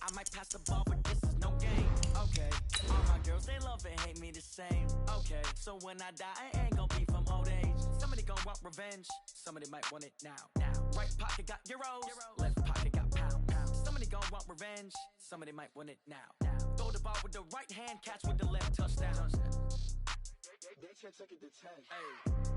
I might pass the ball, but this is no game. Okay, all my girls, they love and hate me the same. Okay, so when I die, I ain't gonna be from old age. Somebody gonna want revenge, somebody might want it now. Right pocket got euros, left pocket got pounds. Somebody gonna want revenge, somebody might want it now. Throw the ball with the right hand, catch with the left, touchdown. They can't take it to 10. Hey.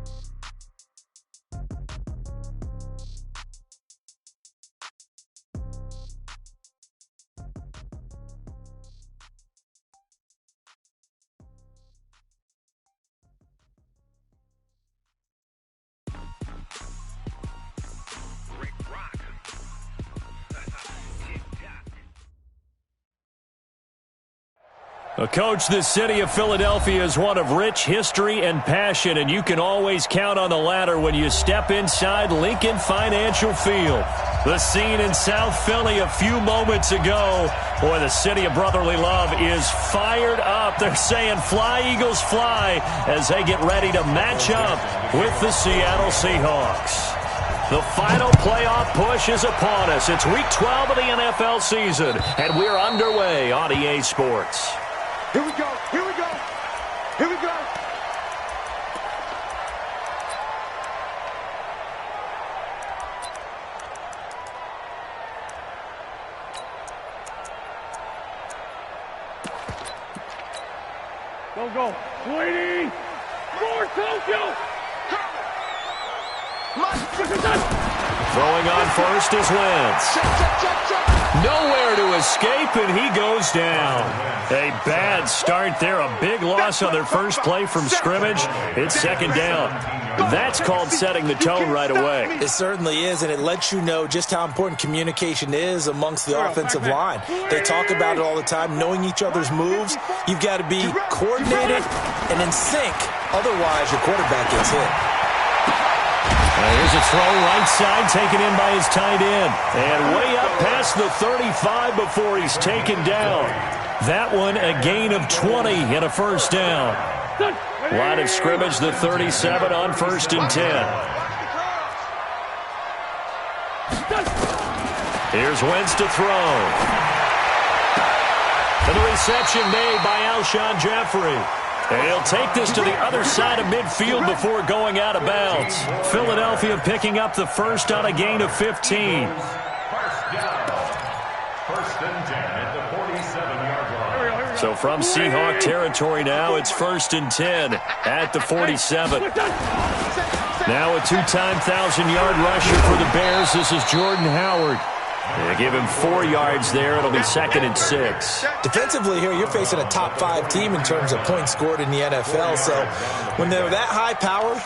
Coach, the city of Philadelphia is one of rich history and passion, and you can always count on the latter when you step inside Lincoln Financial Field. The scene in South Philly a few moments ago. Boy, the city of brotherly love is fired up. They're saying, "Fly, Eagles, fly," as they get ready to match up with the Seattle Seahawks. The final playoff push is upon us. It's Week 12 of the NFL season, and we're underway on EA Sports. Here we go, here we go, here we go. Go, Sweetie! More Tokyo! Throwing on first is Wentz. Nowhere to escape, and he goes down. A bad start there. A big loss on their first play from scrimmage. It's second down. That's called setting the tone right away. It certainly is, and it lets you know just how important communication is amongst the offensive line. They talk about it all the time, knowing each other's moves. You've got to be coordinated and in sync. Otherwise, your quarterback gets hit. Here's a throw right side, taken in by his tight end. And way up past the 35 before he's taken down. That one a gain of 20 and a first down. Line of scrimmage, the 37 on 1st and 10. Here's Wentz to throw. And the reception made by Alshon Jeffrey. And he'll take this to the other side of midfield before going out of bounds. Philadelphia picking up the first on a gain of 15. First and 10 at the 47-yard line. So from Seahawk territory now, it's 1st and 10 at the 47. Now a two-time 1,000-yard rusher for the Bears. This is Jordan Howard. They give him 4 yards there. It'll be 2nd and 6. Defensively here, you're facing a top-5 team in terms of points scored in the NFL. So when they're that high-powered,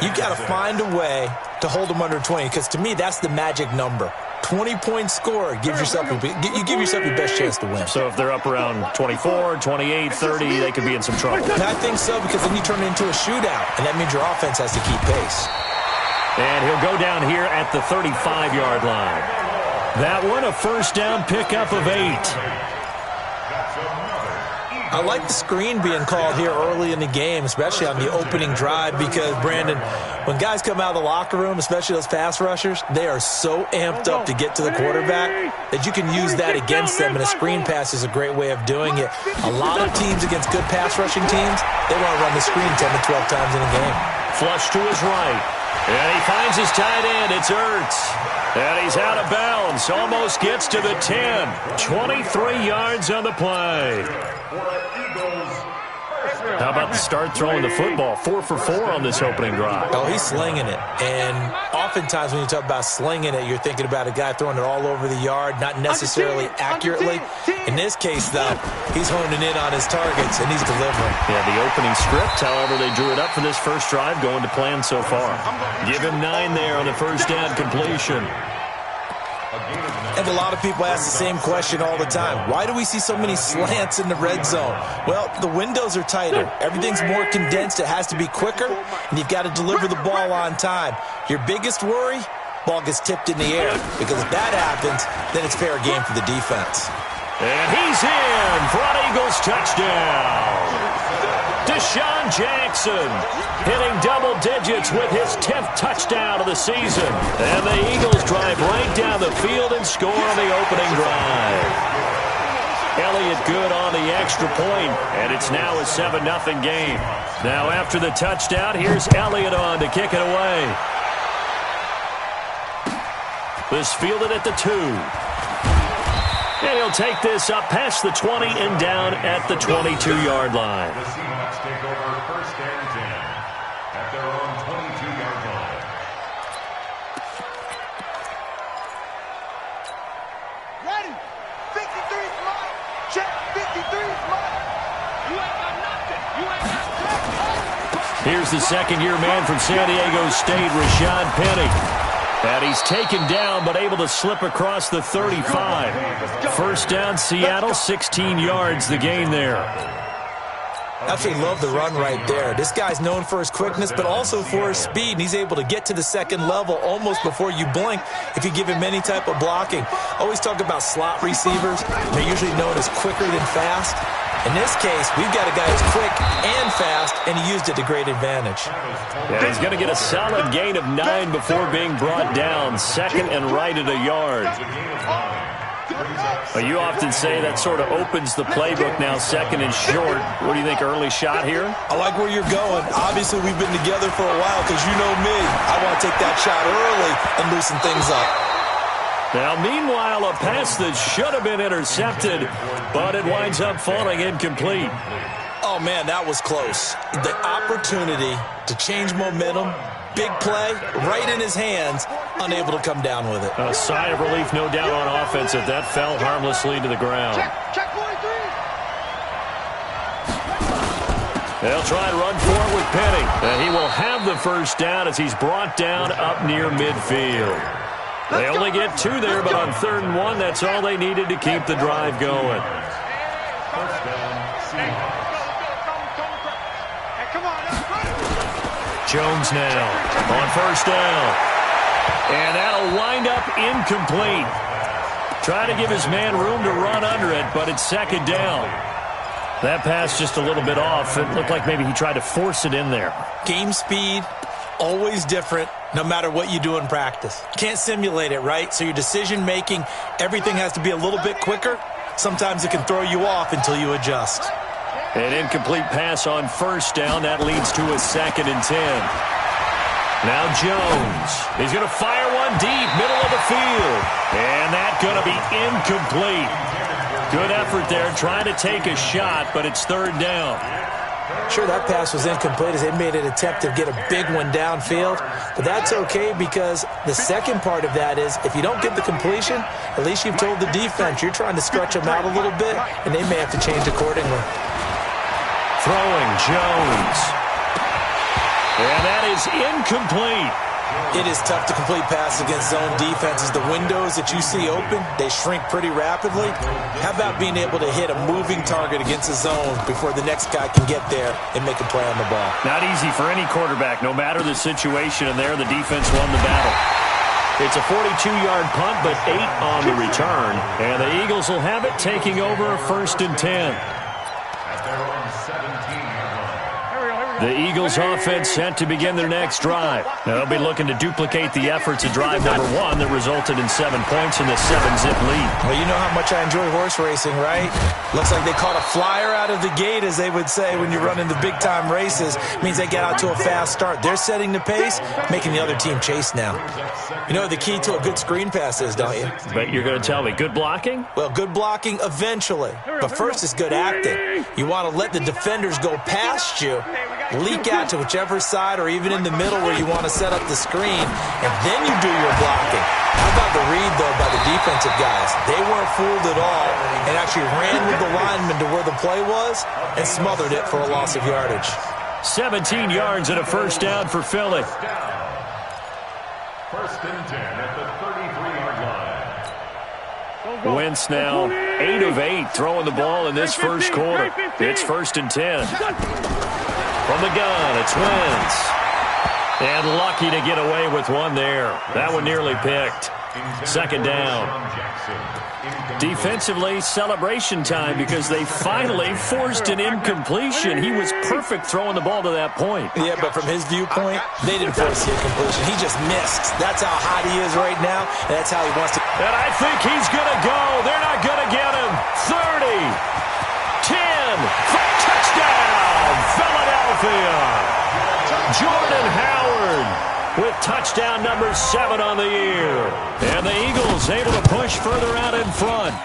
you got to find a way to hold them under 20. Because to me, that's the magic number. 20 points scored. You give yourself your best chance to win. So if they're up around 24, 28, 30, they could be in some trouble. And I think so, because then you turn it into a shootout, and that means your offense has to keep pace. And he'll go down here at the 35-yard line. That one, a first down pickup of 8. I like the screen being called here early in the game, especially on the opening drive, because, Brandon, when guys come out of the locker room, especially those pass rushers, they are so amped up to get to the quarterback that you can use that against them, and a screen pass is a great way of doing it. A lot of teams against good pass rushing teams, they want to run the screen 10 to 12 times in a game. Flush to his right. And he finds his tight end. It's Ertz. And he's out of bounds. Almost gets to the 10. 23 yards on the play. How about the start throwing the football? 4 for 4 on this opening drive. Oh, he's slinging it. And oftentimes when you talk about slinging it, you're thinking about a guy throwing it all over the yard, not necessarily accurately. In this case, though, he's honing in on his targets, and he's delivering. Yeah, the opening script, however, they drew it up for this first drive, going to plan so far. Give him 9 there on the first down completion. And a lot of people ask the same question all the time. Why do we see so many slants in the red zone? Well, the windows are tighter. Everything's more condensed. It has to be quicker, and you've got to deliver the ball on time. Your biggest worry, ball gets tipped in the air, because if that happens, then it's fair game for the defense. And he's in for an Eagles touchdown. Deshaun Jackson hitting double digits with his 10th touchdown of the season. And the Eagles drive right down the field and score on the opening drive. it good on the extra point, and it's now a 7-0 game. Now after the touchdown, here's Elliott on to kick it away. This fielded at the 2. And he'll take this up past the 20 and down at the 22-yard line. The Seahawks take over 1st and 10 at their own 22-yard line. Ready? 53 smart. Check. 53 smart. You ain't got nothing. You ain't got nothing. Here's the second-year man from San Diego State, Rashad Penny. And he's taken down, but able to slip across the 35. First down, Seattle, 16 yards, the gain there. Absolutely love the run right there. This guy's known for his quickness, but also for his speed. And he's able to get to the second level almost before you blink if you give him any type of blocking. Always talk about slot receivers. They're usually known as quicker than fast. In this case, we've got a guy who's quick and fast, and he used it to great advantage. Yeah, he's going to get a solid gain of 9 before being brought down. Second and right at a yard. You often say that sort of opens the playbook now, second and short. What do you think, early shot here? I like where you're going. Obviously, we've been together for a while because you know me. I want to take that shot early and loosen things up. Now, meanwhile, a pass that should have been intercepted, but it winds up falling incomplete. Oh, man, that was close. The opportunity to change momentum, big play, right in his hands, unable to come down with it. A sigh of relief, no doubt, on offense that that fell harmlessly to the ground. Check 43. They'll try to run for it with Penny. And he will have the first down as he's brought down up near midfield. They only get 2 there, but on 3rd and 1, that's all they needed to keep the drive going. First down, Seahawks. Jones now on first down. And that'll wind up incomplete. Try to give his man room to run under it, but it's second down. That pass just a little bit off. It looked like maybe he tried to force it in there. Game speed, always different, no matter what you do in practice. Can't simulate it, right? So your decision-making, everything has to be a little bit quicker. Sometimes it can throw you off until you adjust. An incomplete pass on first down. That leads to a 2nd and 10. Now Jones. He's going to fire one deep, middle of the field. And that's going to be incomplete. Good effort there, trying to take a shot, but it's 3rd down. Sure, that pass was incomplete as they made an attempt to get a big one downfield. But that's okay because the second part of that is if you don't get the completion, at least you've told the defense you're trying to stretch them out a little bit, and they may have to change accordingly. Throwing Jones. And that is incomplete. It is tough to complete passes against zone defenses. The windows that you see open, they shrink pretty rapidly. How about being able to hit a moving target against a zone before the next guy can get there and make a play on the ball? Not easy for any quarterback, no matter the situation, and there the defense won the battle. It's a 42-yard punt, but 8 on the return. And the Eagles will have it, taking over 1st and 10. At their own 17-yard line. The Eagles offense set to begin their next drive. Now, they'll be looking to duplicate the efforts of drive number 1 that resulted in 7 points in the 7-zip lead. Well, you know how much I enjoy horse racing, right? Looks like they caught a flyer out of the gate, as they would say when you're running the big-time races. It means they get out to a fast start. They're setting the pace, making the other team chase now. You know what the key to a good screen pass is, don't you? But you're going to tell me, good blocking? Well, good blocking eventually. But first is good acting. You want to let the defenders go past you, leak out to whichever side or even in the middle where you want to set up the screen, and then you do your blocking. How about the read, though, by the defensive guys? They weren't fooled at all and actually ran with the lineman to where the play was and smothered it for a loss of yardage. 17 yards and a first down for Philly. 1st and 10 at the 33-yard line. Wentz now 8 of 8 throwing the ball in this first quarter. It's 1st and 10. From the gun, it's Wentz. And lucky to get away with one there. That one nearly picked. 2nd down. Defensively, celebration time because they finally forced an incompletion. He was perfect throwing the ball to that point. Yeah, but from his viewpoint, they didn't force the incompletion. He just missed. That's how hot he is right now, and that's how he wants to. And I think he's going to go. They're not going to get him. 30. touchdown number 7 on the year. And the Eagles able to push further out in front.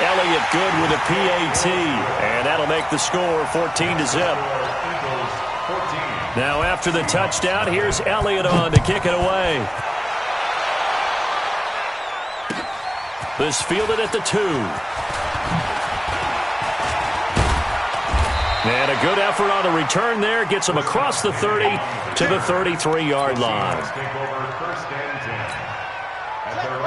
Elliott good with a PAT, and that'll make the score 14-0. Now after the touchdown, here's Elliott on to kick it away. This fielded at the 2. And a good effort on the return there. Gets him across the 30 to the 33-yard line.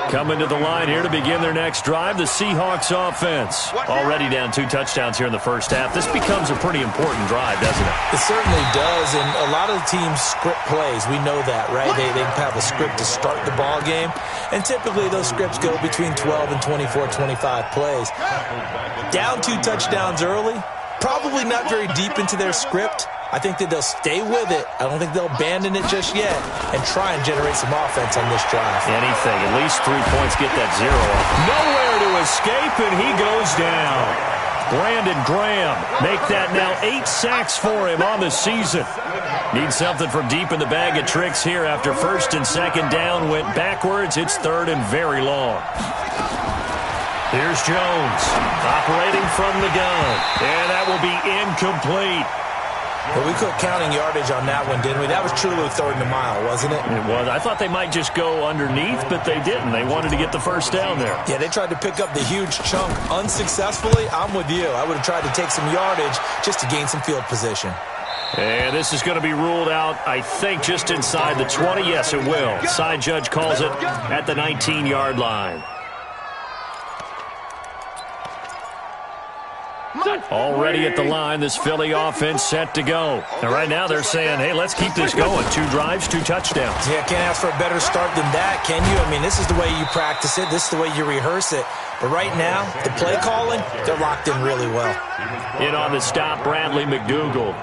Coming to the line here to begin their next drive, the Seahawks offense. Already down 2 touchdowns here in the first half. This becomes a pretty important drive, doesn't it? It certainly does, and a lot of the teams script plays. We know that, right? They have a script to start the ball game, and typically those scripts go between 12 and 24, 25 plays. Down 2 touchdowns early, probably not very deep into their script. I think that they'll stay with it. I don't think they'll abandon it just yet and try and generate some offense on this drive. Anything. At least 3 points get that 0 off. Nowhere to escape, and he goes down. Brandon Graham make that now 8 sacks for him on the season. Needs something from deep in the bag of tricks here after first and second down went backwards. It's third and very long. Here's Jones operating from the gun, and that will be incomplete. Well, we quit counting yardage on that one, didn't we? That was truly third and a mile, wasn't it? It was. I thought they might just go underneath, but they didn't. They wanted to get the first down there. Yeah, they tried to pick up the huge chunk unsuccessfully. I'm with you. I would have tried to take some yardage just to gain some field position. And this is going to be ruled out, I think, just inside the 20. Yes, it will. Side judge calls it at the 19-yard line. Already at the line, this Philly offense set to go. And right now they're saying, hey, let's keep this going. 2 drives, 2 touchdowns. Yeah, can't ask for a better start than that, can you? I mean, this is the way you practice it. This is the way you rehearse it. But right now, the play calling, they're locked in really well. In on the stop, Bradley McDougald.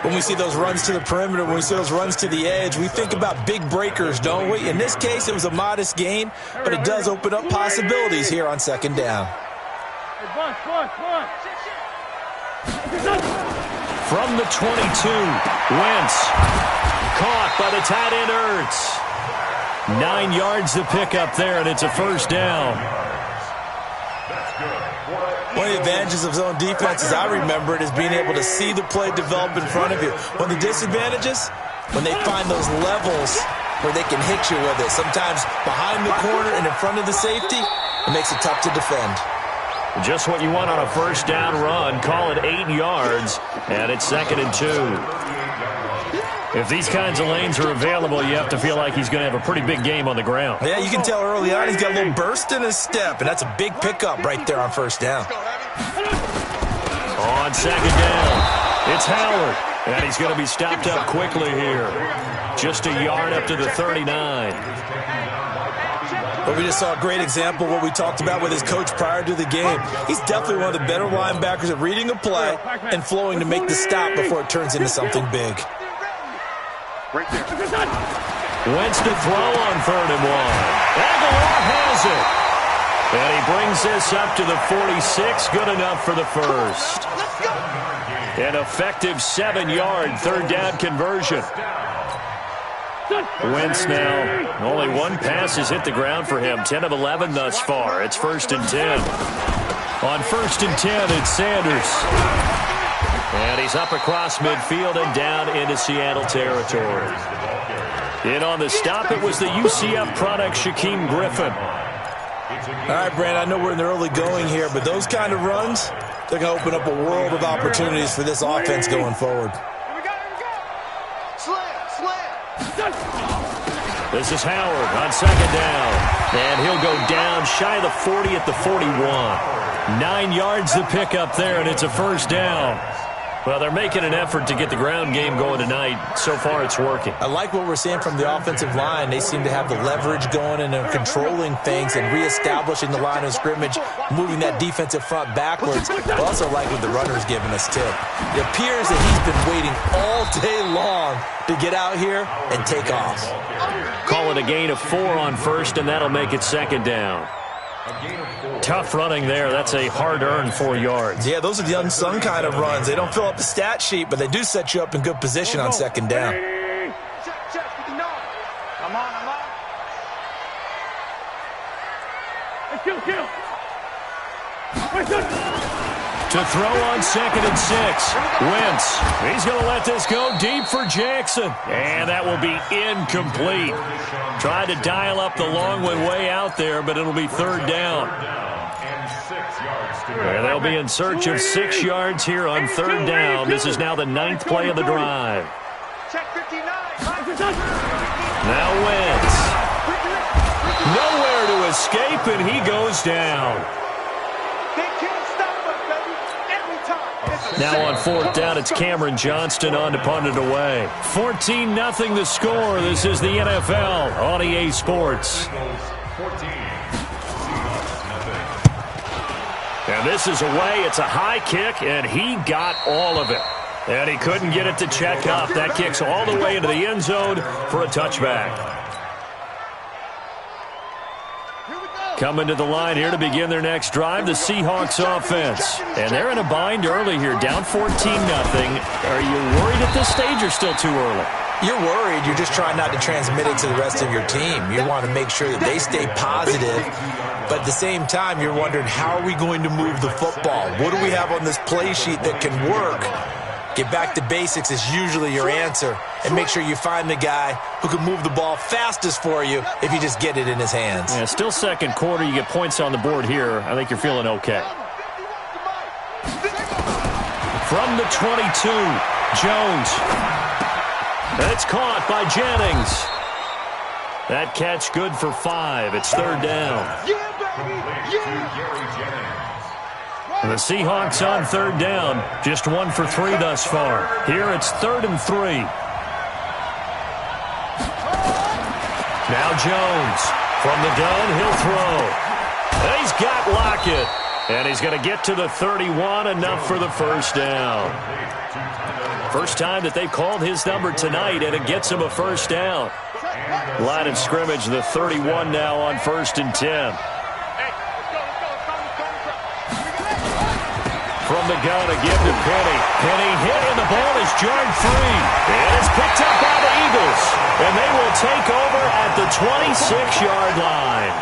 When we see those runs to the perimeter, when we see those runs to the edge, we think about big breakers, don't we? In this case, it was a modest gain, but it does open up possibilities here on second down. From the 22, Wentz caught by the tight end Ertz. 9 yards to pick up there, and it's a first down. One of the advantages of zone defense, as I remember it, is being able to see the play develop in front of you. One of the disadvantages, when they find those levels where they can hit you with it. Sometimes behind the corner and in front of the safety, it makes it tough to defend. Just what you want on a first down run. Call it 8 yards, and it's 2nd and 2. If these kinds of lanes are available, you have to feel like he's going to have a pretty big game on the ground. Yeah, you can tell early on he's got a little burst in his step, and that's a big pickup right there on first down. On second down, it's Howard, and he's going to be stopped up quickly here. Just a yard up to the 39. But we just saw a great example of what we talked about with his coach prior to the game. He's definitely one of the better linebackers at reading a play and flowing to make the stop before it turns into something big. Wentz to throw on 3rd and 1. Aguilar has it. And he brings this up to the 46. Good enough for the first. An effective 7-yard 3rd down conversion. Wentz now, only 1 pass has hit the ground for him. 10 of 11 thus far. It's 1st and 10. On 1st and 10, it's Sanders. And he's up across midfield and down into Seattle territory. In on the stop, it was the UCF product, Shaquem Griffin. All right, Brand, I know we're in the early going here, but those kind of runs, they're going to open up a world of opportunities for this offense going forward. This is Howard on 2nd down. And he'll go down shy of the 40 at the 41. 9 yards to pick up there, and it's a first down. Well, they're making an effort to get the ground game going tonight. So far, it's working. I like what we're seeing from the offensive line. They seem to have the leverage going and they're controlling things and reestablishing the line of scrimmage, moving that defensive front backwards. I also like what the runner's giving us, too. It appears that he's been waiting all day long to get out here and take off. Call it a gain of 4 on first, and that'll make it 2nd down. Tough running there. That's a hard-earned 4 yards. Yeah, those are the unsung kind of runs. They don't fill up the stat sheet, but they do set you up in good position on 2nd down. To throw on 2nd and 6. Wentz. He's going to let this go deep for Jackson. And that will be incomplete. Tried to dial up the long one way out there, but it'll be 3rd down. And they'll be in search of 6 yards here on 3rd down. This is now the 9th play of the drive. Now Wentz. Nowhere to escape, and he goes down. Now on 4th down, it's Cameron Johnston on to punt it away. 14-0 the score. This is the NFL on EA Sports. And this is away. It's a high kick, and he got all of it. And he couldn't get it to check up. That kicks all the way into the end zone for a touchback. Coming to the line here to begin their next drive, the Seahawks offense. And they're in a bind early here, down 14-0. Are you worried at this stage or still too early? You're worried. You're just trying not to transmit it to the rest of your team. You want to make sure that they stay positive. But at the same time, you're wondering, how are we going to move the football? What do we have on this play sheet that can work? Get back to basics is usually your answer. And make sure you find the guy who can move the ball fastest for you if you just get it in his hands. Yeah, still second quarter. You get points on the board here. I think you're feeling okay. From the 22, Jones. It's caught by Jennings. That catch good for 5. It's 3rd down. And the Seahawks on 3rd down. Just 1 for 3 thus far. Here it's 3rd and 3. Now Jones. From the gun, he'll throw. And he's got Lockett. And he's going to get to the 31, enough for the 1st down. First time that they've called his number tonight, and it gets him a 1st down. Line of scrimmage, the 31 now on 1st and 10. From the gun, a give to Penny. Penny hit, and the ball is jarred free. And it's picked up by the Eagles. And they will take over at the 26-yard line.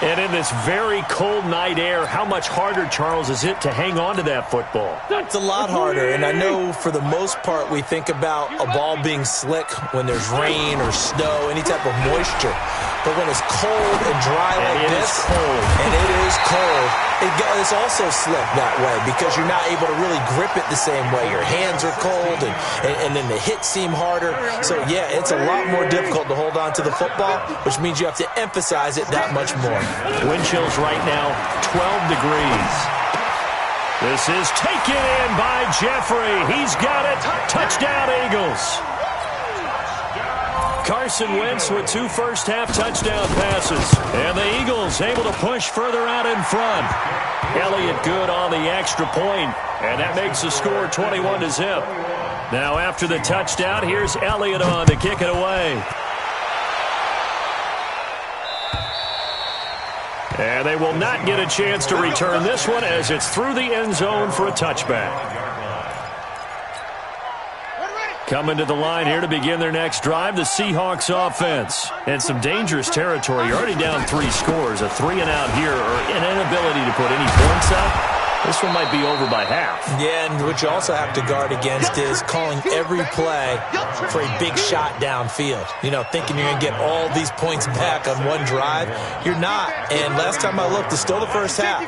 And in this very cold night air, how much harder, Charles, is it to hang on to that football? It's a lot harder, and I know for the most part we think about a ball being slick when there's rain or snow, any type of moisture. But when it's cold and dry like this, and it is cold, it's also slick that way because you're not able to really grip it the same way. Your hands are cold, and then the hits seem harder. So, yeah, it's a lot more difficult to hold on to the football, which means you have to emphasize it that much more. Wind chills right now, 12 degrees. This is taken in by Jeffrey. He's got it. Touchdown, Eagles. Carson Wentz with 2 first-half touchdown passes. And the Eagles able to push further out in front. Elliott good on the extra point, and that makes the score 21-0. Now after the touchdown, here's Elliott on to kick it away. And they will not get a chance to return this one as it's through the end zone for a touchback. Coming to the line here to begin their next drive, the Seahawks offense. And some dangerous territory. You're already down 3 scores. A 3-and-out here, or an inability to put any points up. This one might be over by half. Yeah, and what you also have to guard against is calling every play for a big shot downfield. You know, thinking you're going to get all these points back on one drive. You're not. And last time I looked, it's still the first half.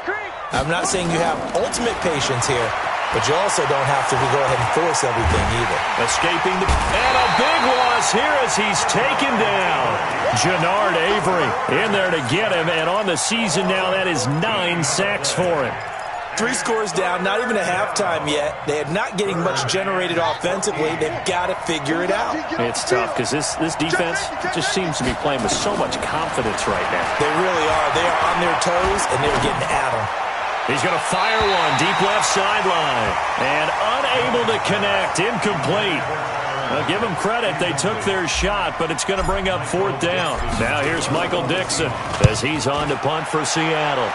I'm not saying you have ultimate patience here, but you also don't have to go ahead and force everything either. Escaping and a big loss here as he's taken down. Jannard Avery in there to get him, and on the season now, that is 9 sacks for him. 3 scores down, not even a halftime yet. They are not getting much generated offensively. They've got to figure it out. It's tough because this defense just seems to be playing with so much confidence right now. They really are. They are on their toes, and they're getting at them. He's going to fire one deep left sideline, and unable to connect, incomplete. Now, give them credit. They took their shot, but it's going to bring up 4th down. Now here's Michael Dixon as he's on to punt for Seattle.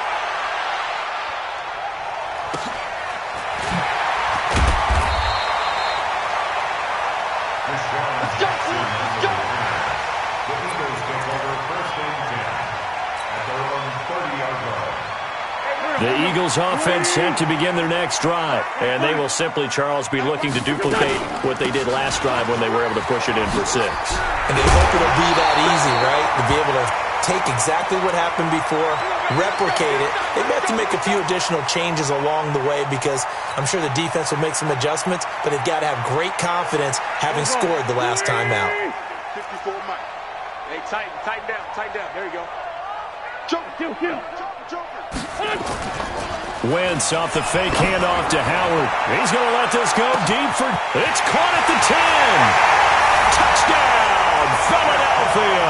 The Eagles offense set to begin their next drive. And they will simply, Charles, be looking to duplicate what they did last drive when they were able to push it in for 6. And they hope it'll be that easy, right? To be able to take exactly what happened before, replicate it. They may have to make a few additional changes along the way because I'm sure the defense will make some adjustments, but they've got to have great confidence having scored the last time out. 54 Mike. Hey, tighten down. There you go. Joker. Wentz off the fake handoff to Howard. He's going to let this go deep for... It's caught at the 10. Touchdown, Philadelphia.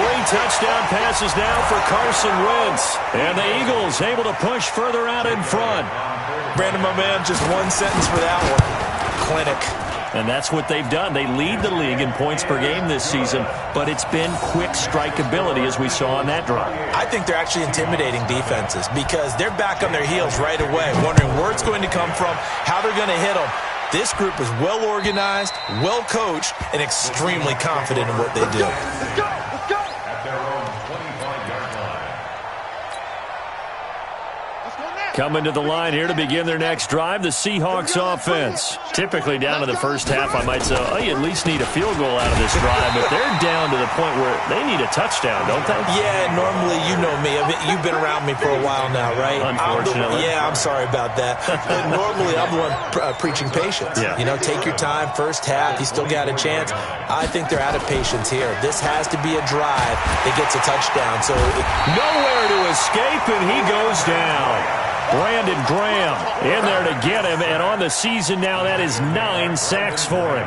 3 touchdown passes now for Carson Wentz. And the Eagles able to push further out in front. Brandon, my man, just one sentence for that one. Clinic. And that's what they've done. They lead the league in points per game this season, but it's been quick strikeability as we saw on that drive. I think they're actually intimidating defenses because they're back on their heels right away, wondering where it's going to come from, how they're going to hit them. This group is well organized, well coached, and extremely confident in what they do. Let's go. At their own 25-yard line. Coming to the line here to begin their next drive, the Seahawks offense. Typically down to the first half, I might say, oh, you at least need a field goal out of this drive, but they're down to the point where they need a touchdown, don't they? Yeah, normally, you know me. You've been around me for a while now, right? Unfortunately. I'm sorry about that. But normally, I'm the one preaching patience. Yeah. You know, take your time, first half, you still got a chance. I think they're out of patience here. This has to be a drive that gets a touchdown. So nowhere to escape, and he goes down. Brandon Graham in there to get him, and on the season now, that is 9 sacks for him.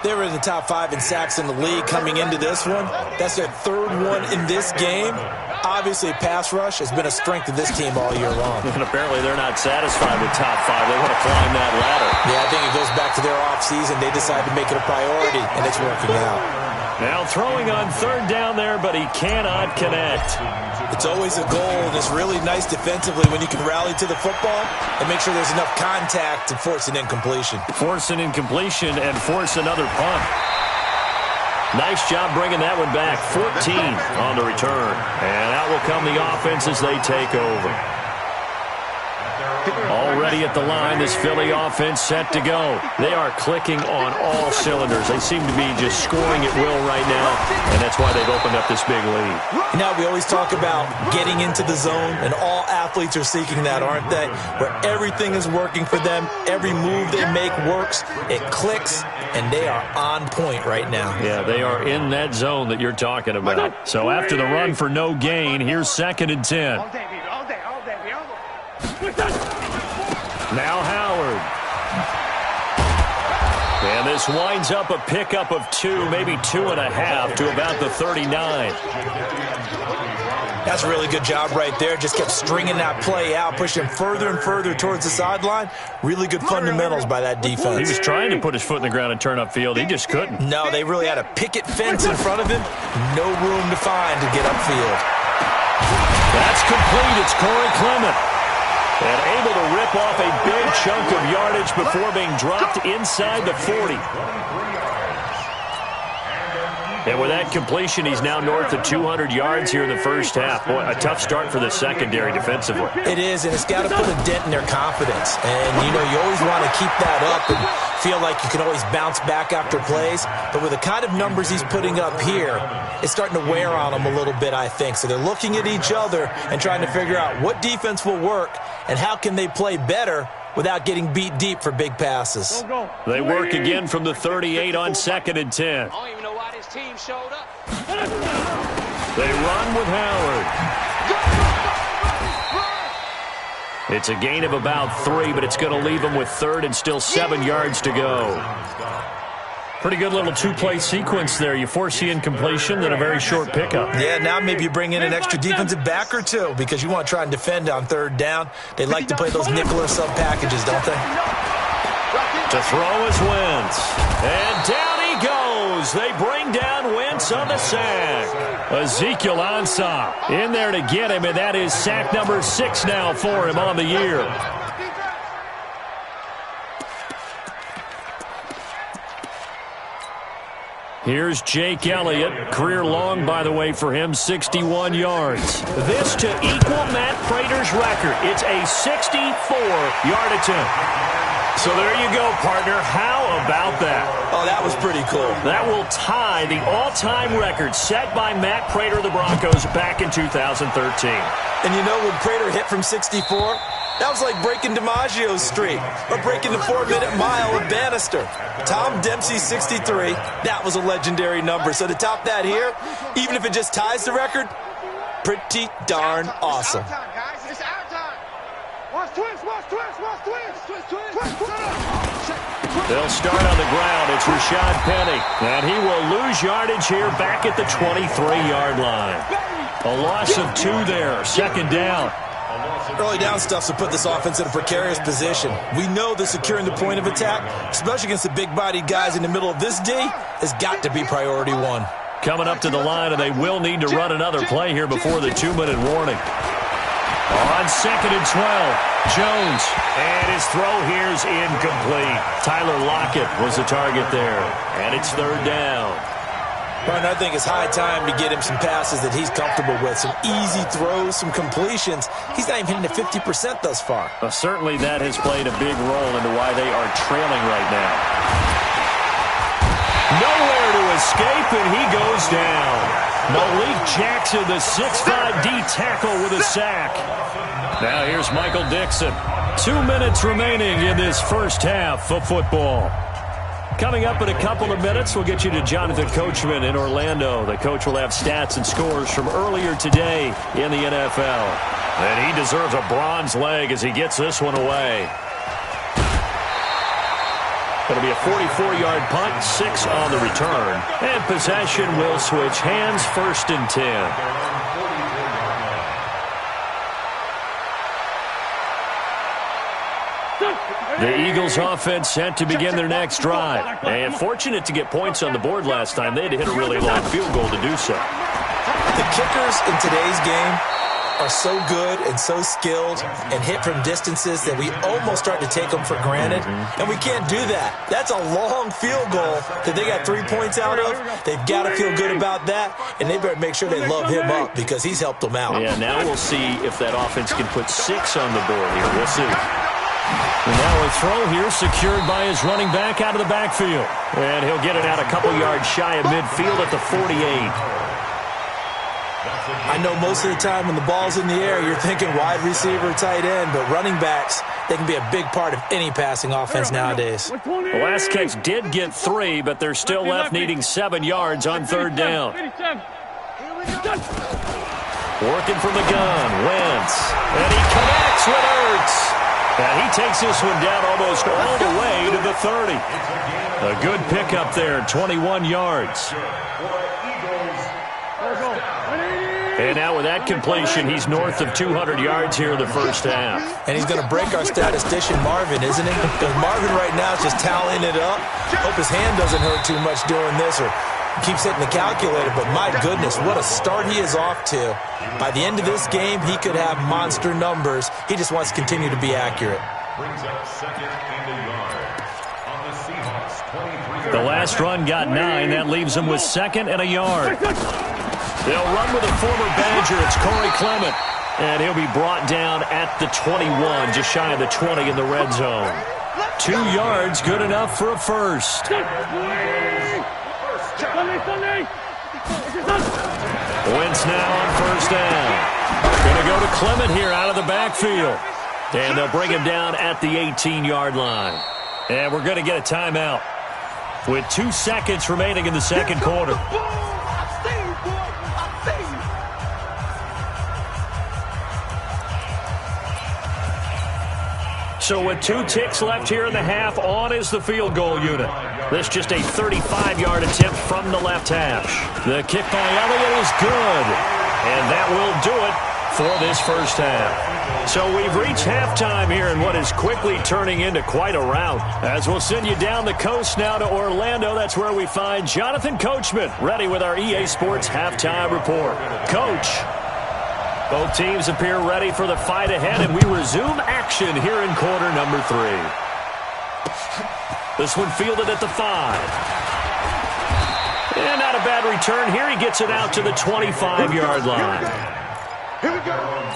They were in the top 5 in sacks in the league coming into this one. That's their 3rd one in this game. Obviously, pass rush has been a strength of this team all year long. And apparently they're not satisfied with top 5. They want to climb that ladder. Yeah, I think it goes back to their offseason. They decided to make it a priority, and it's working out. Now throwing on 3rd down there, but he cannot connect. It's always a goal, and it's really nice defensively when you can rally to the football and make sure there's enough contact to force an incompletion. Force an incompletion and force another punt. Nice job bringing that one back. 14 on the return. And out will come the offense as they take over. Already at the line, this Philly offense set to go. They are clicking on all cylinders. They seem to be just scoring at will right now, and that's why they've opened up this big lead. Now, we always talk about getting into the zone, and all athletes are seeking that, aren't they? Where everything is working for them, every move they make works, it clicks, and they are on point right now. Yeah, they are in that zone that you're talking about. So after the run for no gain, here's 2nd and 10. All day, baby. Now Howard. And this winds up a pickup of 2, maybe 2.5 to about the 39. That's a really good job right there. Just kept stringing that play out, pushing further and further towards the sideline. Really good fundamentals by that defense. He was trying to put his foot in the ground and turn upfield. He just couldn't. No, they really had a picket fence in front of him. No room to find to get upfield. That's complete. It's Corey Clement. And able to rip off a big chunk of yardage before being dropped inside the 40. And with that completion, he's now north of 200 yards here in the first half. Boy, a tough start for the secondary defensively. It is, and it's got to put a dent in their confidence. And, you know, you always want to keep that up and feel like you can always bounce back after plays. But with the kind of numbers he's putting up here, it's starting to wear on them a little bit, I think. So they're looking at each other and trying to figure out what defense will work and how can they play better without getting beat deep for big passes. They work again from the 38 on 2nd and 10. I don't even know why this team showed up. They run with Howard. It's a gain of about 3, but it's going to leave them with 3rd and still 7 yards to go. Pretty good little 2-play sequence there. You force the incompletion, then a very short pickup. Yeah, now maybe you bring in an extra defensive back or 2 because you want to try and defend on 3rd down. They like to play those nickel or sub packages, don't they? To throw is Wentz. And down he goes. They bring down Wentz on the sack. Ezekiel Ansah in there to get him, and that is sack number 6 now for him on the year. Here's Jake Elliott. Career long, by the way, for him, 61 yards. This to equal Matt Prater's record. It's a 64-yard attempt. So there you go, partner. How about that? Oh, that was pretty cool. That will tie the all-time record set by Matt Prater of the Broncos back in 2013. And you know, when Prater hit from 64, that was like breaking DiMaggio's streak or breaking the 4-minute mile of Bannister. Tom Dempsey, 63. That was a legendary number. So to top that here, even if it just ties the record, pretty darn awesome. It's our time, guys. It's our time. Watch twist, watch twist, watch twist. They'll start on the ground. It's Rashad Penny. And he will lose yardage here back at the 23-yard line. A loss of 2 there. Second down. Early down stuff to put this offense in a precarious position. We know that securing the point of attack, especially against the big-bodied guys in the middle of this D, has got to be priority 1. Coming up to the line, and they will need to run another play here before the 2-minute warning. On 2nd and 12, Jones. And his throw here is incomplete. Tyler Lockett was the target there. And it's 3rd down. Brian, I think it's high time to get him some passes that he's comfortable with. Some easy throws, some completions. He's not even hitting the 50% thus far. Well, certainly that has played a big role into why they are trailing right now. Nowhere to escape, and he goes down. Malik Jackson, the 6'5" D tackle with a sack. Now here's Michael Dixon. 2 minutes remaining in this first half of football. Coming up in a couple of minutes, we'll get you to Jonathan Coachman in Orlando. The coach will have stats and scores from earlier today in the NFL. And he deserves a bronze leg as he gets this one away. Going to be a 44-yard punt, 6 on the return. And possession will switch hands, 1st and 10. The Eagles offense set to begin their next drive. And fortunate to get points on the board last time. They had to hit a really long field goal to do so. The kickers in today's game are so good and so skilled and hit from distances that we almost start to take them for granted. And we can't do that. That's a long field goal that they got 3 points out of. They've got to feel good about that, and they better make sure they love him up because he's helped them out. Yeah, now we'll see if that offense can put 6 on the board here. We'll see. And now a throw here secured by his running back out of the backfield. And he'll get it out a couple yards shy of midfield at the 48. I know most of the time when the ball's in the air, you're thinking wide receiver, tight end, but running backs, they can be a big part of any passing offense nowadays. The last catch did get 3, but they're still left needing 7 yards on 3rd down. Working from the gun, Wentz. And he connects with Ertz. And he takes this one down almost all the way to the 30. A good pickup there, 21 yards. And now with that completion, he's north of 200 yards here in the first half. And he's going to break our statistician, Marvin, isn't he? Because Marvin right now is just tallying it up. Hope his hand doesn't hurt too much doing this or keeps hitting the calculator. But my goodness, what a start he is off to. By the end of this game, he could have monster numbers. He just wants to continue to be accurate. Brings up 2nd and a yard on the Seahawks 23. The last run got 9. That leaves him with 2nd and a yard. They'll run with a former Badger. It's Corey Clement. And he'll be brought down at the 21, just shy of the 20 in the red zone. 2 yards, good enough for a first. Wentz now on 1st down. Going to go to Clement here out of the backfield. And they'll bring him down at the 18-yard line. And we're going to get a timeout with 2 seconds remaining in the second quarter. So with 2 ticks left here in the half, on is the field goal unit. This just a 35-yard attempt from the left hash. The kick by Elliott is good. And that will do it for this first half. So we've reached halftime here in what is quickly turning into quite a rout. As we'll send you down the coast now to Orlando, that's where we find Jonathan Coachman, ready with our EA Sports halftime report. Coach. Both teams appear ready for the fight ahead, and we resume action here in quarter number 3. This one fielded at the 5. And not a bad return here. He gets it out to the 25-yard line. Here we go.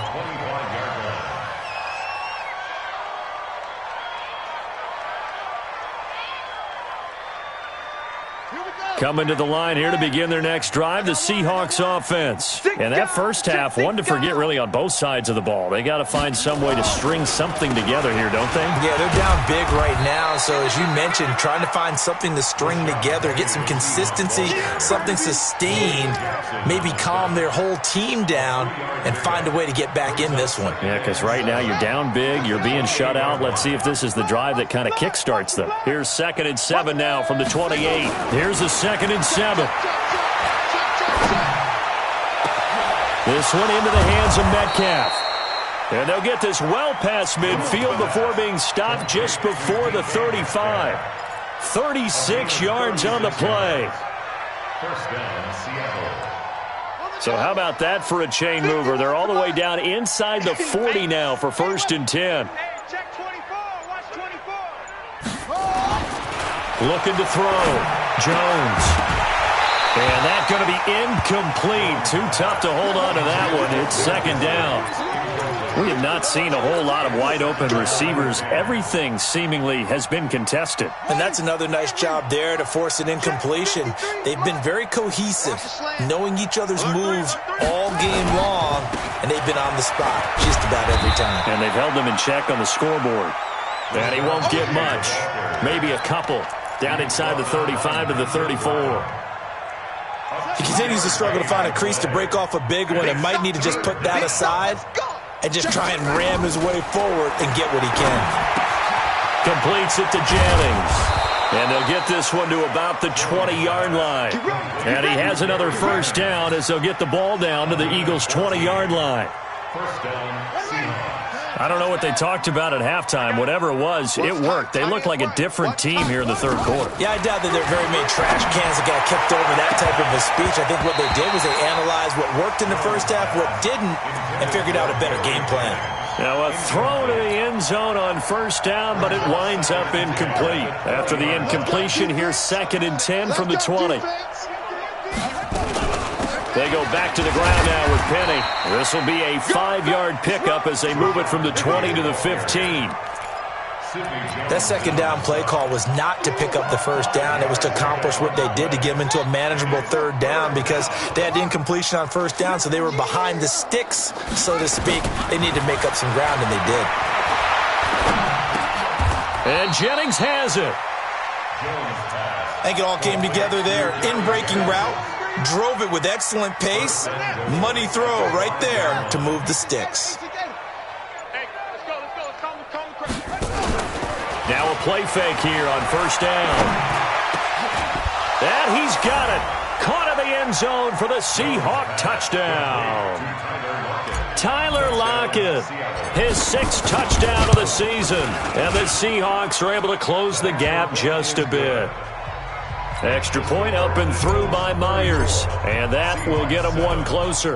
Coming to the line here to begin their next drive, the Seahawks offense. And that first half, one to forget really on both sides of the ball. They got to find some way to string something together here, don't they? Yeah, they're down big right now. So as you mentioned, trying to find something to string together, get some consistency, something sustained, maybe calm their whole team down and find a way to get back in this one. Yeah, because right now you're down big, you're being shut out. Let's see if this is the drive that kind of kickstarts them. Here's 2nd and 7 now from the 28. Here's a 2nd and 7. This one into the hands of Metcalf. And they'll get this well past midfield before being stopped just before the 35. 36 yards on the play. First down, Seattle. So how about that for a chain mover? They're all the way down inside the 40 now for 1st and 10. Check 24. Watch 24. Looking to throw. Jones. And that's going to be incomplete. Too tough to hold on to that one. It's 2nd down. We have not seen a whole lot of wide-open receivers. Everything seemingly has been contested. And that's another nice job there to force an incompletion. They've been very cohesive, knowing each other's moves all game long, and they've been on the spot just about every time. And they've held them in check on the scoreboard. And he won't get much. Maybe a couple. Down inside the 35 to the 34. He continues to struggle to find a crease to break off a big one and might need to just put that aside and just try and ram his way forward and get what he can. Completes it to Jennings. And they'll get this one to about the 20-yard line. And he has another first down as they'll get the ball down to the Eagles' 20-yard line. First down, Seahawks. I don't know what they talked about at halftime. Whatever it was, it worked. They look like a different team here in the third quarter. Yeah, I doubt that there are very many trash cans that got kicked over that type of a speech. I think what they did was they analyzed what worked in the first half, what didn't, and figured out a better game plan. Now a throw to the end zone on first down, but it winds up incomplete. After the incompletion, here's 2nd and 10 from the 20. They go back to the ground now with Penny. This will be a 5-yard pickup as they move it from the 20 to the 15. That 2nd down play call was not to pick up the first down. It was to accomplish what they did to get them into a manageable 3rd down because they had incompletion on first down, so they were behind the sticks, so to speak. They needed to make up some ground, and they did. And Jennings has it. I think it all came together there. In-breaking route. Drove it with excellent pace. Money throw right there to move the sticks. Now a play fake here on first down. And he's got it. Caught in the end zone for the Seahawk touchdown. Tyler Lockett, his 6th touchdown of the season. And the Seahawks are able to close the gap just a bit. Extra point up and through by Myers. And that will get them one closer.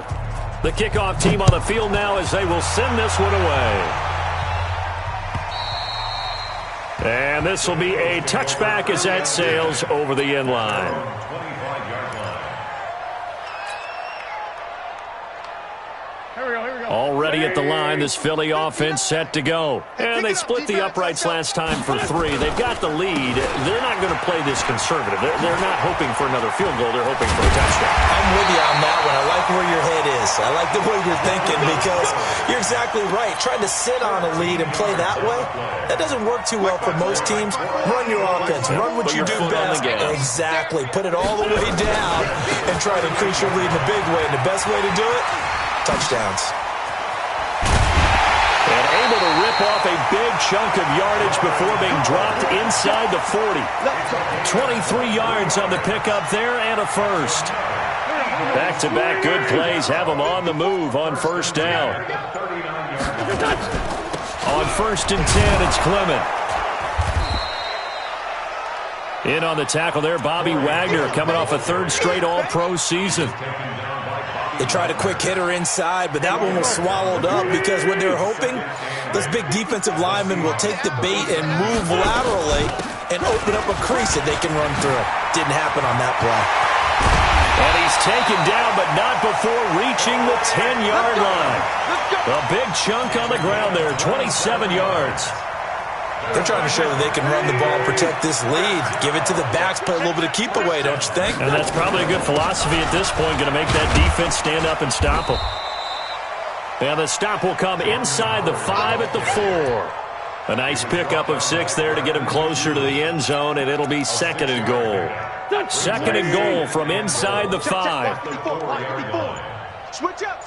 The kickoff team on the field now as they will send this one away. And this will be a touchback as that sails over the end line. Already at the line, this Philly offense set to go. And they split the uprights last time for 3. They've got the lead. They're not going to play this conservative. They're not hoping for another field goal. They're hoping for a touchdown. I'm with you on that one. I like where your head is. I like the way you're thinking because you're exactly right. Trying to sit on a lead and play that way, that doesn't work too well for most teams. Run your offense. Run what you do best. Exactly. Put it all the way down and try to increase your lead in a big way. And the best way to do it, touchdowns. And able to rip off a big chunk of yardage before being dropped inside the 40. 23 yards on the pickup there and a first. Back-to-back good plays have them on the move on first down. On 1st and 10, it's Clement. In on the tackle there, Bobby Wagner coming off a 3rd straight All-Pro season. They tried a quick hitter inside, but that one was swallowed up because what they're hoping, those big defensive linemen will take the bait and move laterally and open up a crease that they can run through. Didn't happen on that play. And he's taken down, but not before reaching the 10-yard line. A big chunk on the ground there, 27 yards. They're trying to show that they can run the ball and protect this lead. Give it to the backs, play a little bit of keep away, don't you think? And that's probably a good philosophy at this point, going to make that defense stand up and stop them. And the stop will come inside the 5 at the 4. A nice pickup of 6 there to get him closer to the end zone, and it'll be 2nd and goal. 2nd and goal from inside the 5. Switch up.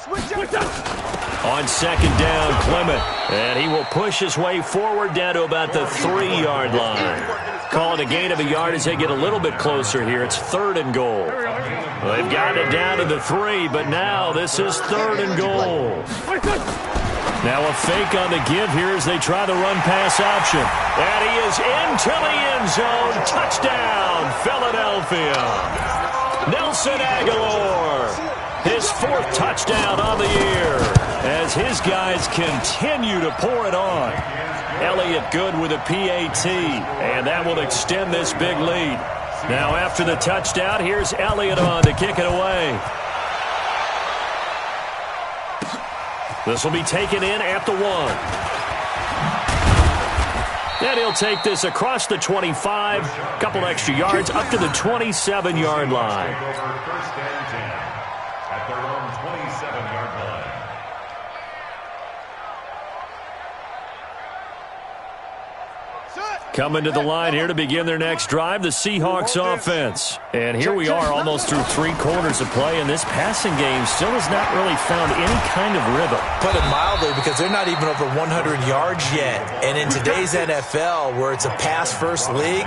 On 2nd down, Clement. And he will push his way forward down to about the 3-yard line. Call it a gain of a yard as they get a little bit closer here. It's 3rd and goal. They've gotten it down to the 3, but now this is 3rd and goal. Now a fake on the give here as they try the run-pass option. And he is into the end zone. Touchdown, Philadelphia. Nelson Aguilar, his 4th touchdown on the year as his guys continue to pour it on. Elliott good with a PAT, and that will extend this big lead. Now after the touchdown, here's Elliott on to kick it away. This will be taken in at the 1. And he'll take this across the 25, a couple extra yards, up to the 27-yard line. First and 10 at their own 27-yard line. Coming to the line here to begin their next drive, the Seahawks offense. And here we are almost through 3 quarters of play, and this passing game still has not really found any kind of rhythm. Put it mildly, because they're not even over 100 yards yet. And in today's NFL, where it's a pass-first league,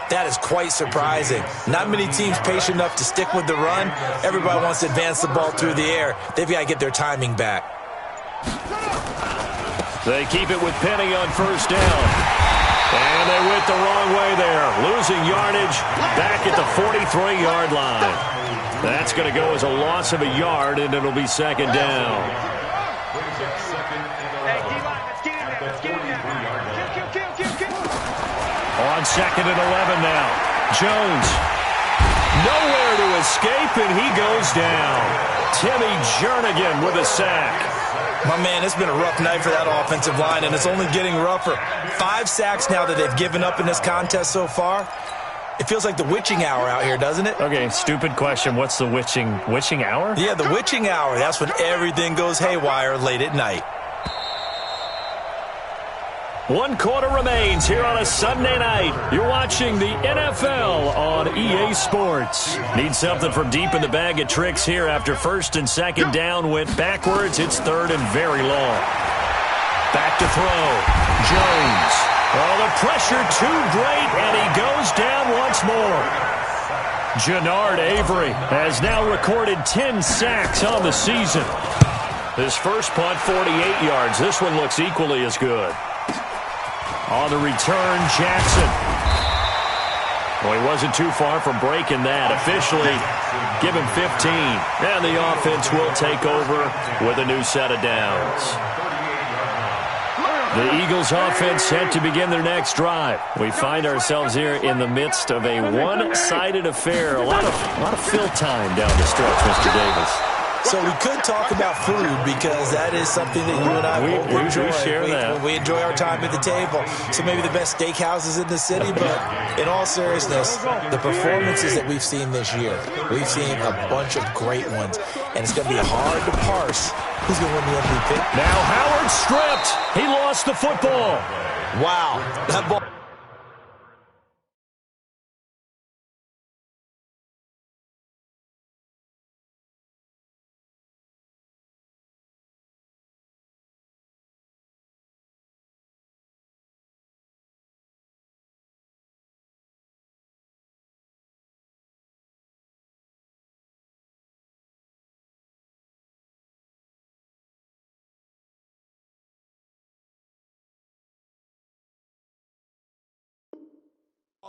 that is quite surprising. Not many teams patient enough to stick with the run. Everybody wants to advance the ball through the air. They've got to get their timing back. They keep it with Penny on 1st down. And they went the wrong way there. Losing yardage back at the 43-yard line. That's going to go as a loss of a yard, and it'll be 2nd down. On 2nd and 11 now. Jones. Nowhere to escape, and he goes down. Timmy Jernigan with a sack. My man, it's been a rough night for that offensive line, and it's only getting rougher. 5 sacks now that they've given up in this contest so far. It feels like the witching hour out here, doesn't it? Okay, stupid question. What's the witching hour? Yeah, the witching hour. That's when everything goes haywire late at night. 1 quarter remains here on a Sunday night. You're watching the NFL on EA Sports. Need something from deep in the bag of tricks here after 1st and 2nd down went backwards. It's 3rd and very long. Back to throw. Jones. Oh, the pressure too great, and he goes down once more. Jannard Avery has now recorded 10 sacks on the season. His first punt, 48 yards. This one looks equally as good. On the return, Jackson. Well, he wasn't too far from breaking that. Officially, give him 15. And the offense will take over with a new set of downs. The Eagles offense set to begin their next drive. We find ourselves here in the midst of a one-sided affair. A lot of fill time down the stretch, Mr. Davis. So we could talk about food, because that is something that you and I will enjoy. We share that. We enjoy our time at the table. So maybe the best steakhouses in the city, but in all seriousness, the performances that we've seen this year, we've seen a bunch of great ones, and it's going to be hard to parse who's going to win the MVP. Now Howard stripped. He lost the football. Wow, that ball.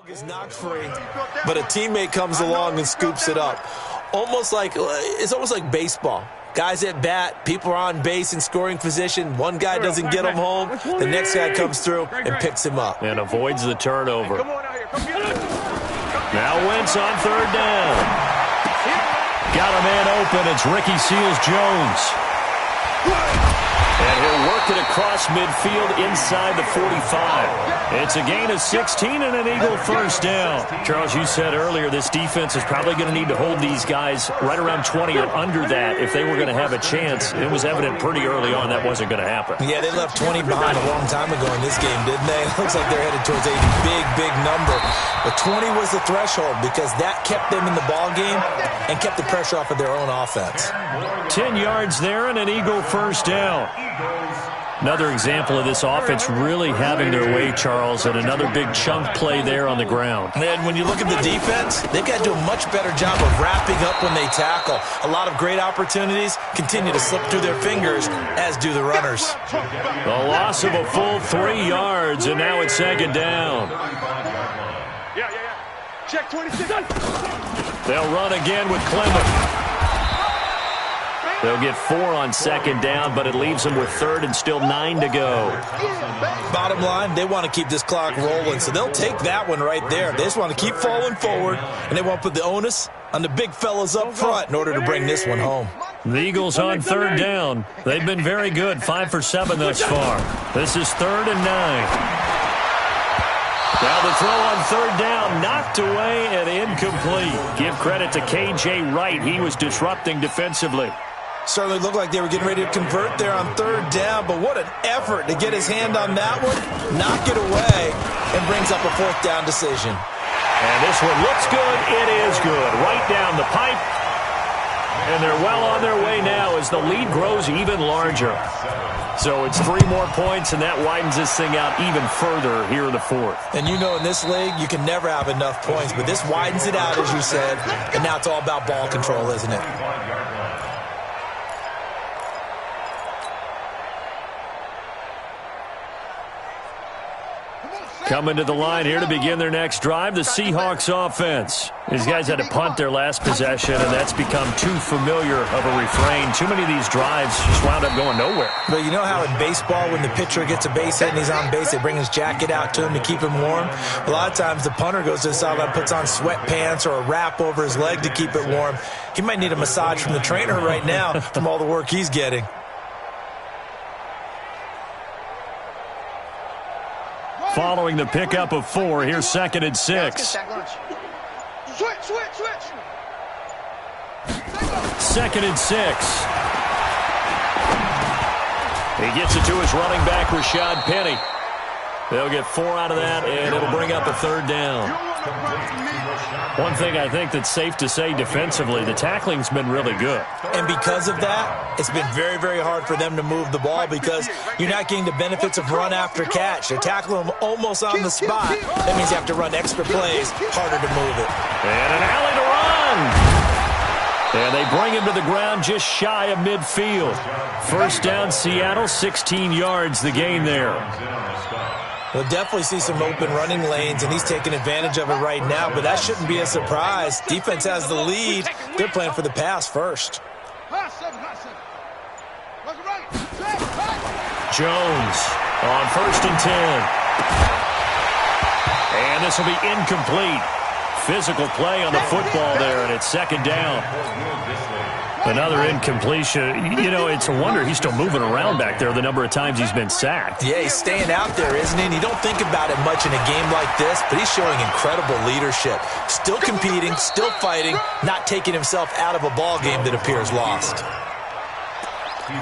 Is knocked free, but a teammate comes along and scoops it up. It's almost like baseball. Guys at bat, people are on base in scoring position. One guy doesn't get him home. The next guy comes through and picks him up. And avoids the turnover. Now Wentz on 3rd down. Got a man open. It's Ricky Seals-Jones. And he'll work it across midfield inside the 45. It's a gain of 16 and an Eagle first down. Charles, you said earlier this defense is probably going to need to hold these guys right around 20 or under that if they were going to have a chance. It was evident pretty early on that wasn't going to happen. Yeah, they left 20 behind a long time ago in this game, didn't they? It looks like they're headed towards a big, big number. But 20 was the threshold because that kept them in the ball game and kept the pressure off of their own offense. 10 yards there and an Eagle first down. Another example of this offense really having their way, Charles, and another big chunk play there on the ground. And when you look at the defense, they've got to do a much better job of wrapping up when they tackle. A lot of great opportunities continue to slip through their fingers, as do the runners. The loss of a full 3 yards, and now it's second down. Check 26. They'll run again with Clement. They'll get 4 on second down, but it leaves them with third and still 9 to go. Bottom line, they want to keep this clock rolling, so they'll take that one right there. They just want to keep falling forward, and they want to put the onus on the big fellas up front in order to bring this one home. The Eagles on third down. They've been very good, 5 for 7 thus far. This is 3rd and 9. Now the throw on third down, knocked away and incomplete. Give credit to K.J. Wright. He was disrupting defensively. Certainly looked like they were getting ready to convert there on third down, but what an effort to get his hand on that one, knock it away, and brings up a 4th down decision. And this one looks good. It is good. Right down the pipe. And they're well on their way now as the lead grows even larger. So it's 3 more points, and that widens this thing out even further here in the 4th. And you know in this league, you can never have enough points, but this widens it out, as you said, and now it's all about ball control, isn't it? Coming to the line here to begin their next drive, the Seahawks offense. These guys had to punt their last possession, and that's become too familiar of a refrain. Too many of these drives just wound up going nowhere. But you know how in baseball, when the pitcher gets a base hit and he's on base, they bring his jacket out to him to keep him warm? A lot of times the punter goes to the sideline, puts on sweatpants or a wrap over his leg to keep it warm. He might need a massage from the trainer right now from all the work he's getting. Following the pickup of 4, here's 2nd and 6. Switch. 2nd and 6. He gets it to his running back, Rashad Penny. They'll get 4 out of that, and it'll bring up a 3rd down. One thing I think that's safe to say defensively, the tackling's been really good. And because of that, it's been very, very hard for them to move the ball because you're not getting the benefits of run after catch. They're tackling them almost on the spot. That means you have to run extra plays, harder to move it. And an alley to run. And they bring him to the ground just shy of midfield. First down, Seattle, 16 yards the gain there. We'll definitely see some open running lanes, and he's taking advantage of it right now, but that shouldn't be a surprise. Defense has the lead. They're playing for the pass first. Jones on 1st and 10. And this will be incomplete. Physical play on the football there, and it's 2nd down. Another incompletion. You know, it's a wonder he's still moving around back there the number of times he's been sacked. Yeah, he's staying out there, isn't he? And you don't think about it much in a game like this, but he's showing incredible leadership. Still competing, still fighting, not taking himself out of a ball game that appears lost.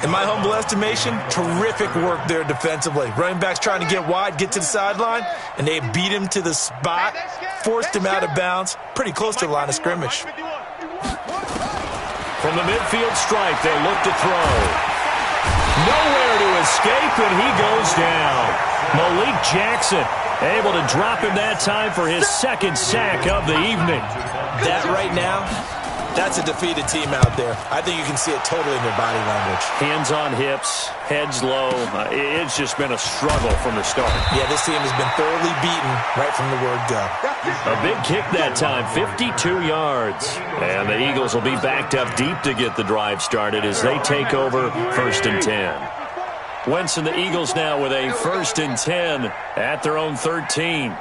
In my humble estimation, terrific work there defensively. Running backs trying to get wide, get to the sideline, and they beat him to the spot, forced him out of bounds, pretty close to the line of scrimmage. From the midfield stripe, they'll look to throw. Nowhere to escape, and he goes down. Malik Jackson able to drop him that time for his 2nd sack of the evening. That right now, that's a defeated team out there. I think you can see it totally in their body language. Hands on hips, heads low. It's just been a struggle from the start. Yeah, this team has been thoroughly beaten right from the word go. A big kick that time, 52 yards. And the Eagles will be backed up deep to get the drive started as they take over 1st and 10. Wentz and the Eagles now with a 1st and 10 at their own 13.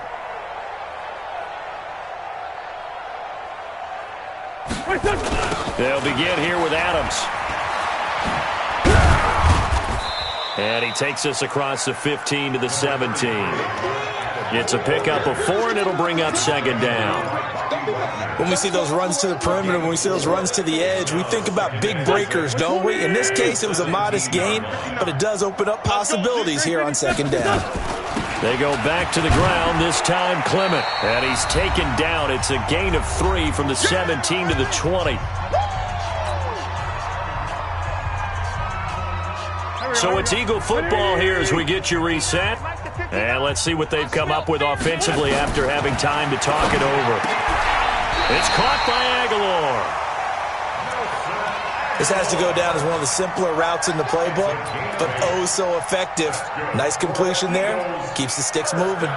They'll begin here with Adams. And he takes us across the 15 to the 17. It's a pickup of 4, and it'll bring up second down. When we see those runs to the perimeter, when we see those runs to the edge, we think about big breakers, don't we? In this case, it was a modest gain, but it does open up possibilities here on second down. They go back to the ground, this time Clement. And he's taken down. It's a gain of 3 from the 17 to the 20. So it's Eagle football here as we get you reset. And let's see what they've come up with offensively after having time to talk it over. It's caught by Aguilar. This has to go down as one of the simpler routes in the playbook, but oh so effective. Nice completion there. Keeps the sticks moving.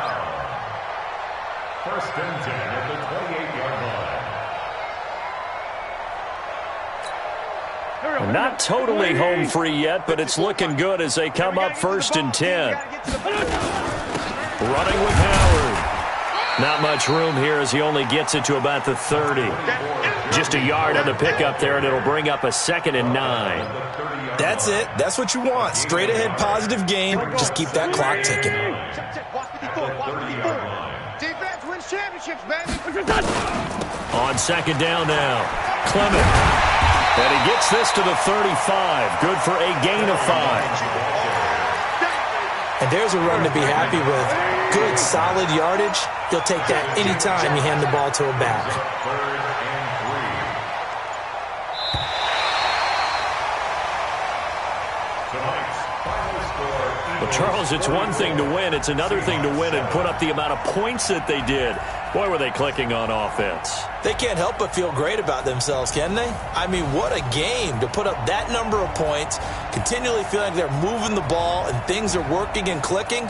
First and 10 at the 28-yard line. Not totally home free yet, but it's looking good as they come up first and 10. Running with Howard. Not much room here as he only gets it to about the 30. Just a yard on the pickup there, and it'll bring up a second and 9. That's it. That's what you want. Straight ahead positive gain. Just keep that clock ticking. Defense wins championships, baby. On second down now, Clement. And he gets this to the 35. Good for a gain of 5. And there's a run to be happy with. Good, solid yardage. He'll take that anytime you hand the ball to a back. Well, Charles, it's one thing to win. It's another thing to win and put up the amount of points that they did. Boy, were they clicking on offense. They can't help but feel great about themselves, can they? I mean, what a game to put up that number of points, continually feeling like they're moving the ball and things are working and clicking.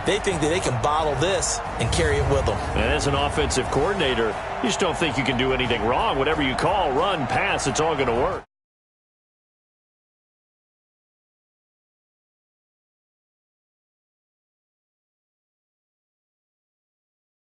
They think that they can bottle this and carry it with them. And as an offensive coordinator, you just don't think you can do anything wrong. Whatever you call, run, pass, it's all going to work.